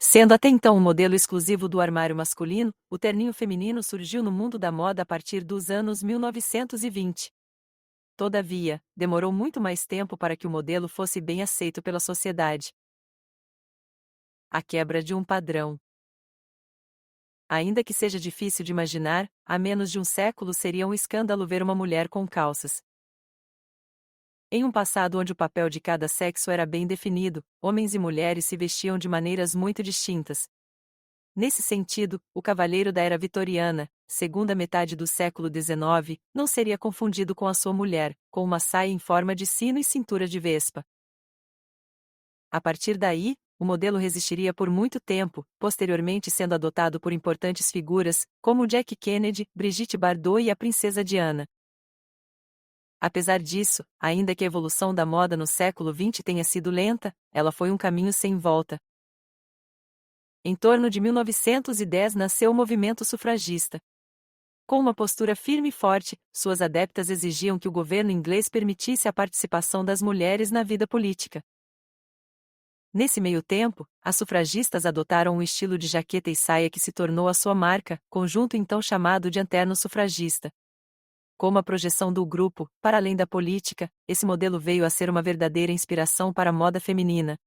Sendo até então um modelo exclusivo do armário masculino, o terninho feminino surgiu no mundo da moda a partir dos anos 1920. Todavia, demorou muito mais tempo para que o modelo fosse bem aceito pela sociedade. A quebra de um padrão. Ainda que seja difícil de imaginar, há menos de um século seria um escândalo ver uma mulher com calças. Em um passado onde o papel de cada sexo era bem definido, homens e mulheres se vestiam de maneiras muito distintas. Nesse sentido, o cavalheiro da era vitoriana, segunda metade do século XIX, não seria confundido com a sua mulher, com uma saia em forma de sino e cintura de vespa. A partir daí, o modelo resistiria por muito tempo, posteriormente sendo adotado por importantes figuras, como Jack Kennedy, Brigitte Bardot e a princesa Diana. Apesar disso, ainda que a evolução da moda no século XX tenha sido lenta, ela foi um caminho sem volta. Em torno de 1910 nasceu o movimento sufragista. Com uma postura firme e forte, suas adeptas exigiam que o governo inglês permitisse a participação das mulheres na vida política. Nesse meio tempo, as sufragistas adotaram um estilo de jaqueta e saia que se tornou a sua marca, conjunto então chamado de Anterno Sufragista. Como a projeção do grupo, para além da política, esse modelo veio a ser uma verdadeira inspiração para a moda feminina.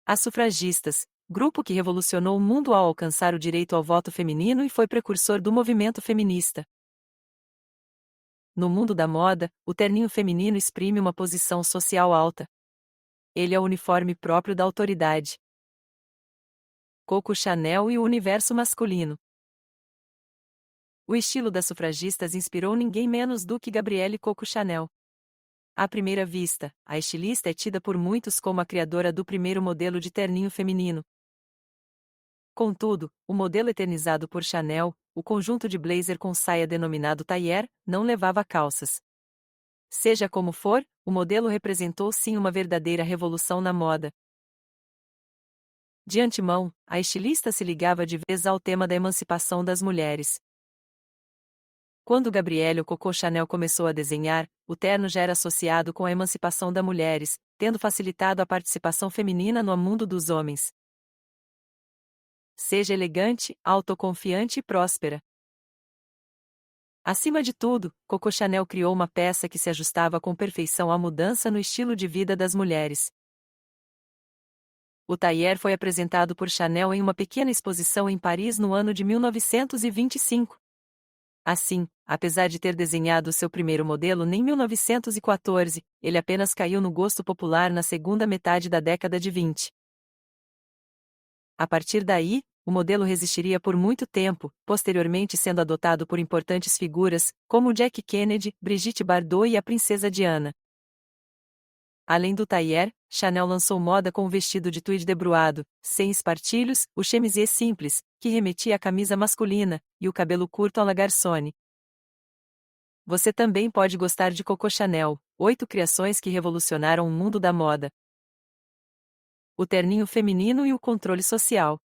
As sufragistas, grupo que revolucionou o mundo ao alcançar o direito ao voto feminino e foi precursor do movimento feminista. No mundo da moda, o terninho feminino exprime uma posição social alta. Ele é o uniforme próprio da autoridade. Coco Chanel e o universo masculino. O estilo das sufragistas inspirou ninguém menos do que Gabrielle Coco Chanel. À primeira vista, a estilista é tida por muitos como a criadora do primeiro modelo de terninho feminino. Contudo, o modelo eternizado por Chanel, o conjunto de blazer com saia denominado tailleur, não levava calças. Seja como for, o modelo representou sim uma verdadeira revolução na moda. De antemão, a estilista se ligava de vez ao tema da emancipação das mulheres. Quando Gabrielle Coco Chanel começou a desenhar, o terno já era associado com a emancipação das mulheres, tendo facilitado a participação feminina no mundo dos homens. Seja elegante, autoconfiante e próspera. Acima de tudo, Coco Chanel criou uma peça que se ajustava com perfeição à mudança no estilo de vida das mulheres. O tailleur foi apresentado por Chanel em uma pequena exposição em Paris no ano de 1925. Assim, apesar de ter desenhado seu primeiro modelo em 1914, ele apenas caiu no gosto popular na segunda metade da década de 20. A partir daí, o modelo resistiria por muito tempo, posteriormente sendo adotado por importantes figuras, como Jack Kennedy, Brigitte Bardot e a princesa Diana. Além do tailleur, Chanel lançou moda com o vestido de tweed debruado, sem espartilhos, o chemise simples, que remetia à camisa masculina, e o cabelo curto à la garçonne. Você também pode gostar de Coco Chanel, 8 criações que revolucionaram o mundo da moda. O terninho feminino e o controle social.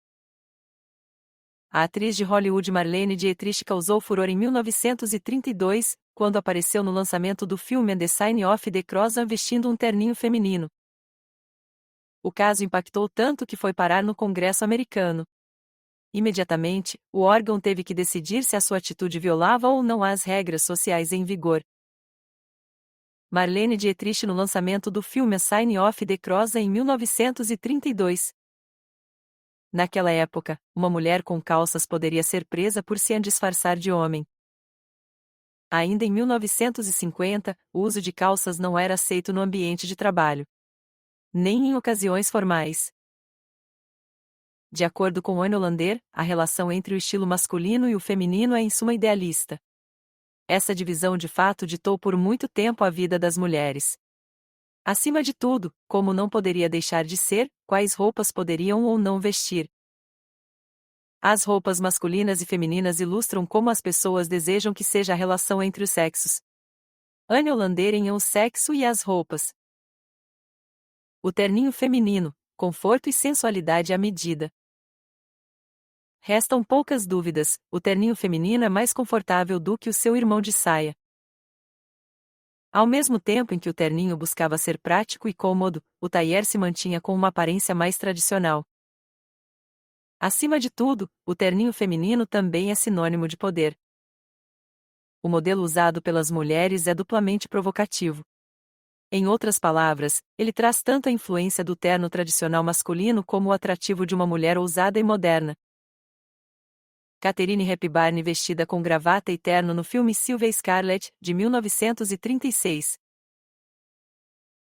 A atriz de Hollywood Marlene Dietrich causou furor em 1932, quando apareceu no lançamento do filme The Sign of the Cross vestindo um terninho feminino. O caso impactou tanto que foi parar no Congresso americano. Imediatamente, o órgão teve que decidir se a sua atitude violava ou não as regras sociais em vigor. Marlene Dietrich no lançamento do filme A Sign of the Cross em 1932. Naquela época, uma mulher com calças poderia ser presa por se disfarçar de homem. Ainda em 1950, o uso de calças não era aceito no ambiente de trabalho, nem em ocasiões formais. De acordo com Anne Hollander, a relação entre o estilo masculino e o feminino é em suma idealista. Essa divisão de fato ditou por muito tempo a vida das mulheres. Acima de tudo, como não poderia deixar de ser, quais roupas poderiam ou não vestir. As roupas masculinas e femininas ilustram como as pessoas desejam que seja a relação entre os sexos. Anne Hollander em O Sexo e as Roupas. O terninho feminino, conforto e sensualidade à medida. Restam poucas dúvidas, o terninho feminino é mais confortável do que o seu irmão de saia. Ao mesmo tempo em que o terninho buscava ser prático e cômodo, o tailleur se mantinha com uma aparência mais tradicional. Acima de tudo, o terninho feminino também é sinônimo de poder. O modelo usado pelas mulheres é duplamente provocativo. Em outras palavras, ele traz tanto a influência do terno tradicional masculino como o atrativo de uma mulher ousada e moderna. Catherine Hepburn vestida com gravata e terno no filme Sylvia Scarlett, de 1936.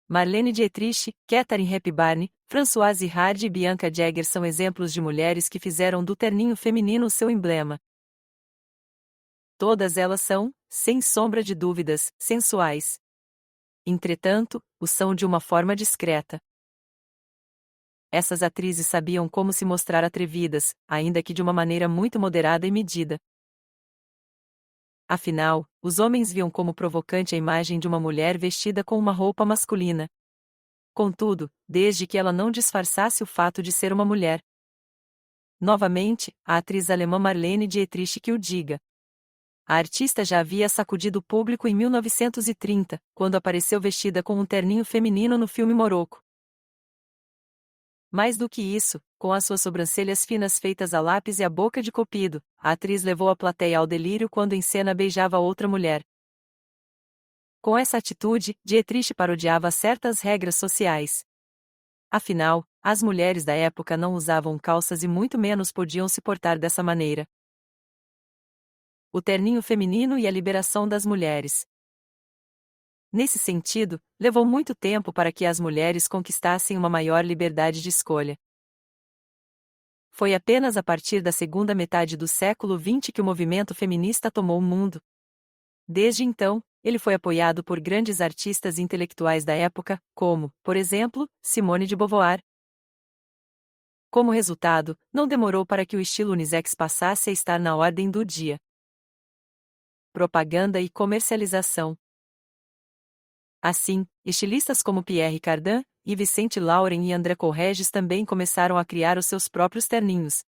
Marlene Dietrich, Katharine Hepburn, Françoise Hardy e Bianca Jagger são exemplos de mulheres que fizeram do terninho feminino seu emblema. Todas elas são, sem sombra de dúvidas, sensuais. Entretanto, o são de uma forma discreta. Essas atrizes sabiam como se mostrar atrevidas, ainda que de uma maneira muito moderada e medida. Afinal, os homens viam como provocante a imagem de uma mulher vestida com uma roupa masculina. Contudo, desde que ela não disfarçasse o fato de ser uma mulher. Novamente, a atriz alemã Marlene Dietrich que o diga. A artista já havia sacudido o público em 1930, quando apareceu vestida com um terninho feminino no filme Morocco. Mais do que isso, com as suas sobrancelhas finas feitas a lápis e a boca de Cupido, a atriz levou a plateia ao delírio quando em cena beijava outra mulher. Com essa atitude, Dietrich parodiava certas regras sociais. Afinal, as mulheres da época não usavam calças e muito menos podiam se portar dessa maneira. O terninho feminino e a liberação das mulheres. Nesse sentido, levou muito tempo para que as mulheres conquistassem uma maior liberdade de escolha. Foi apenas a partir da segunda metade do século XX que o movimento feminista tomou o mundo. Desde então, ele foi apoiado por grandes artistas e intelectuais da época, como, por exemplo, Simone de Beauvoir. Como resultado, não demorou para que o estilo unissex passasse a estar na ordem do dia. Propaganda e comercialização. Assim, estilistas como Pierre Cardin, Yves Saint Laurent e André Corregis também começaram a criar os seus próprios terninhos.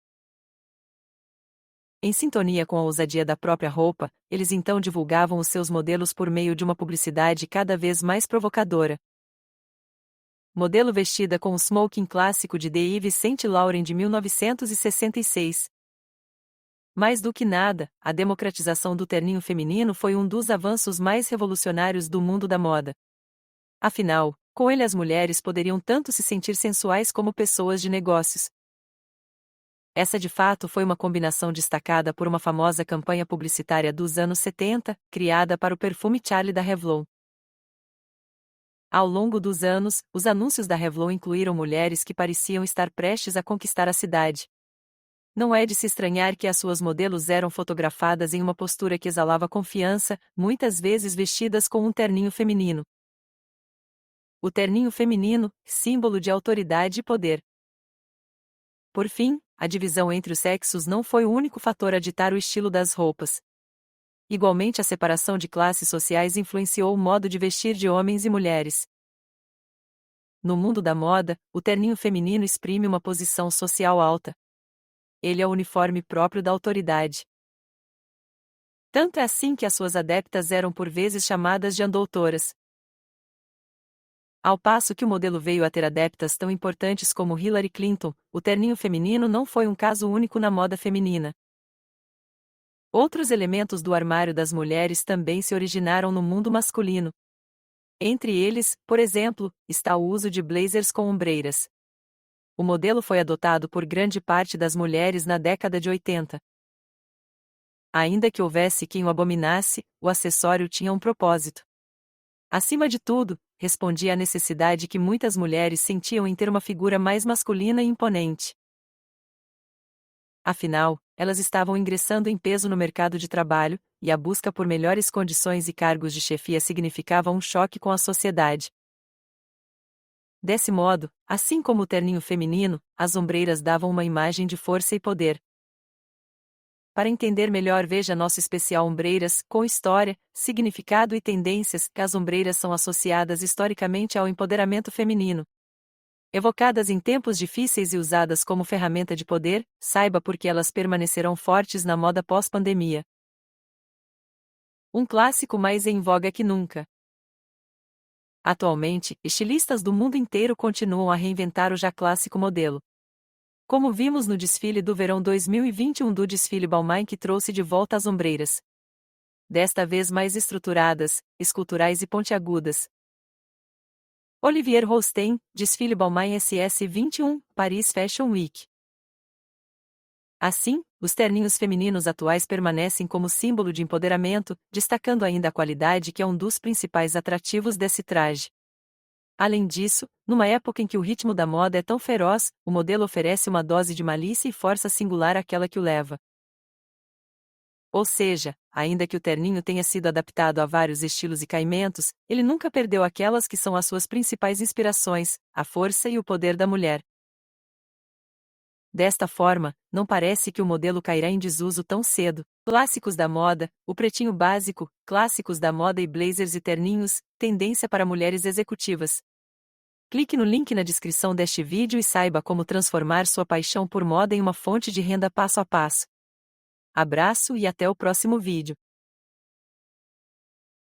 Em sintonia com a ousadia da própria roupa, eles então divulgavam os seus modelos por meio de uma publicidade cada vez mais provocadora. Modelo vestida com o smoking clássico de Yves Saint Laurent de 1966. Mais do que nada, a democratização do terninho feminino foi um dos avanços mais revolucionários do mundo da moda. Afinal, com ele as mulheres poderiam tanto se sentir sensuais como pessoas de negócios. Essa de fato foi uma combinação destacada por uma famosa campanha publicitária dos anos 70, criada para o perfume Charlie da Revlon. Ao longo dos anos, os anúncios da Revlon incluíram mulheres que pareciam estar prestes a conquistar a cidade. Não é de se estranhar que as suas modelos eram fotografadas em uma postura que exalava confiança, muitas vezes vestidas com um terninho feminino. O terninho feminino, símbolo de autoridade e poder. Por fim, a divisão entre os sexos não foi o único fator a ditar o estilo das roupas. Igualmente, a separação de classes sociais influenciou o modo de vestir de homens e mulheres. No mundo da moda, o terninho feminino exprime uma posição social alta. Ele é o uniforme próprio da autoridade. Tanto é assim que as suas adeptas eram por vezes chamadas de andoutoras. Ao passo que o modelo veio a ter adeptas tão importantes como Hillary Clinton, o terninho feminino não foi um caso único na moda feminina. Outros elementos do armário das mulheres também se originaram no mundo masculino. Entre eles, por exemplo, está o uso de blazers com ombreiras. O modelo foi adotado por grande parte das mulheres na década de 80. Ainda que houvesse quem o abominasse, o acessório tinha um propósito. Acima de tudo, respondia à necessidade que muitas mulheres sentiam em ter uma figura mais masculina e imponente. Afinal, elas estavam ingressando em peso no mercado de trabalho, e a busca por melhores condições e cargos de chefia significava um choque com a sociedade. Desse modo, assim como o terninho feminino, as ombreiras davam uma imagem de força e poder. Para entender melhor, veja nosso especial Ombreiras, com história, significado e tendências. As ombreiras são associadas historicamente ao empoderamento feminino. Evocadas em tempos difíceis e usadas como ferramenta de poder, saiba por que elas permanecerão fortes na moda pós-pandemia. Um clássico mais em voga que nunca. Atualmente, estilistas do mundo inteiro continuam a reinventar o já clássico modelo. Como vimos no desfile do verão 2021 do desfile Balmain, que trouxe de volta as ombreiras. Desta vez mais estruturadas, esculturais e pontiagudas. Olivier Rousteing, desfile Balmain SS21, Paris Fashion Week. Assim, os terninhos femininos atuais permanecem como símbolo de empoderamento, destacando ainda a qualidade, que é um dos principais atrativos desse traje. Além disso, numa época em que o ritmo da moda é tão feroz, o modelo oferece uma dose de malícia e força singular àquela que o leva. Ou seja, ainda que o terninho tenha sido adaptado a vários estilos e caimentos, ele nunca perdeu aquelas que são as suas principais inspirações, a força e o poder da mulher. Desta forma, não parece que o modelo cairá em desuso tão cedo. Clássicos da moda, o pretinho básico, clássicos da moda e blazers e terninhos, tendência para mulheres executivas. Clique no link na descrição deste vídeo e saiba como transformar sua paixão por moda em uma fonte de renda passo a passo. Abraço e até o próximo vídeo.